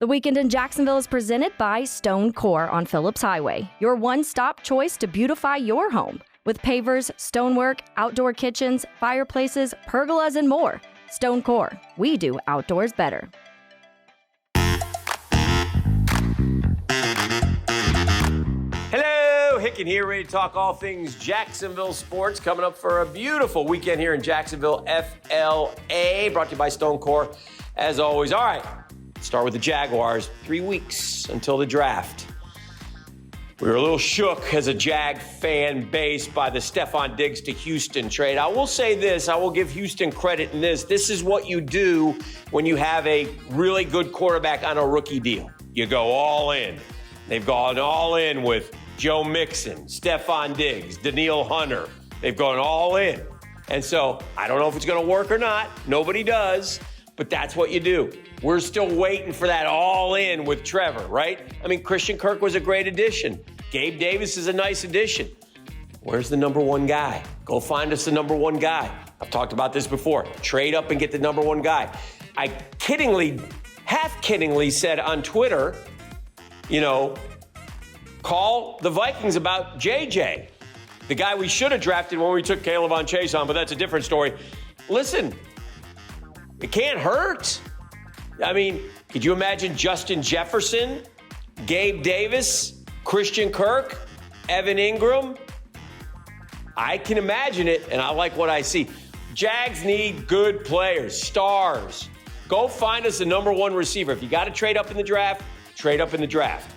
The Weekend in Jacksonville is presented by Stonecore on Phillips Highway, your one-stop choice to beautify your home. With pavers, stonework, outdoor kitchens, fireplaces, pergolas, and more. Stonecore, we do outdoors better. Hello, Hicken here, ready to talk all things Jacksonville sports. Coming up for a beautiful weekend here in Jacksonville, FLA, brought to you by Stonecore, as always. All right, start with the Jaguars. 3 weeks until the draft. We were a little shook as a Jag fan base by the Stefon Diggs to Houston trade. I will say this, I will give Houston credit in this. This is what you do when you have a really good quarterback on a rookie deal. You go all in. They've gone all in with Joe Mixon, Stefon Diggs, Danielle Hunter. They've gone all in. And so I don't know if it's going to work or not. Nobody does. But that's what you do. We're still waiting for that all in with Trevor, right? I mean, Christian Kirk was a great addition. Gabe Davis is a nice addition. Where's the number one guy? Go find us the number one guy. I've talked about this before. Trade up and get the number one guy. I half kiddingly said on Twitter, call the Vikings about JJ, the guy we should have drafted when we took Caleb Chase on, but that's a different story. Listen, it can't hurt. I mean, could you imagine Justin Jefferson, Gabe Davis, Christian Kirk, Evan Ingram? I can imagine it, and I like what I see. Jags need good players, stars. Go find us the number one receiver. If you got to trade up in the draft, trade up in the draft.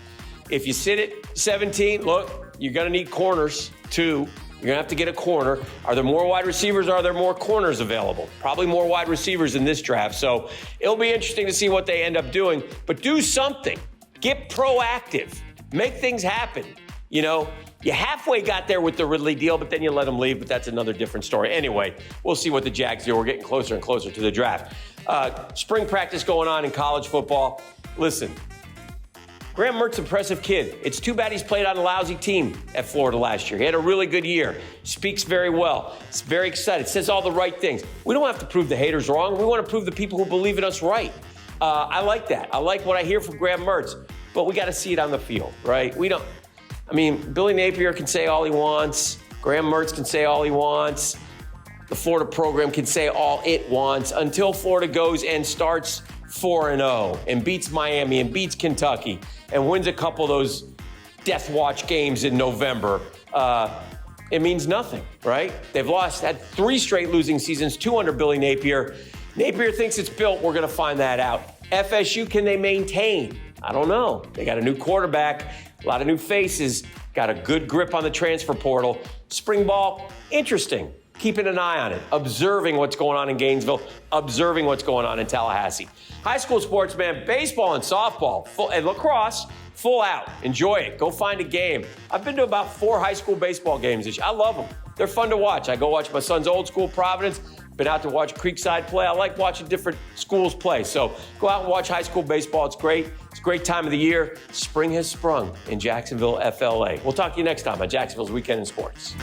If you sit at 17, look, you're going to need corners too. You're going to have to get a corner. Are there more wide receivers or are there more corners available? Probably more wide receivers in this draft. So it'll be interesting to see what they end up doing. But do something. Get proactive. Make things happen. You halfway got there with the Ridley deal, but then you let him leave. But that's another different story. Anyway, we'll see what the Jags do. We're getting closer and closer to the draft. Spring practice going on in college football. Listen. Graham Mertz's an impressive kid. It's too bad he's played on a lousy team at Florida last year. He had a really good year. Speaks very well. He's very excited. Says all the right things. We don't have to prove the haters wrong. We want to prove the people who believe in us right. I like that. I like what I hear from Graham Mertz. But we got to see it on the field, right? Billy Napier can say all he wants. Graham Mertz can say all he wants. The Florida program can say all it wants until Florida goes and starts 4-0 and beats Miami and beats Kentucky and wins a couple of those death watch games in November. It means nothing, right? They've had 3 straight losing seasons, 2 under Billy Napier. Napier thinks it's built. We're going to find that out. FSU, can they maintain? I don't know. They got a new quarterback, a lot of new faces, got a good grip on the transfer portal. Spring ball, interesting. Keeping an eye on it, observing what's going on in Gainesville, observing what's going on in Tallahassee. High school sports, man, baseball and softball, and lacrosse, full out. Enjoy it. Go find a game. I've been to about 4 high school baseball games this year. I love them. They're fun to watch. I go watch my son's old school, Providence. Been out to watch Creekside play. I like watching different schools play. So go out and watch high school baseball. It's great. It's a great time of the year. Spring has sprung in Jacksonville, FLA. We'll talk to you next time on Jacksonville's Weekend in Sports.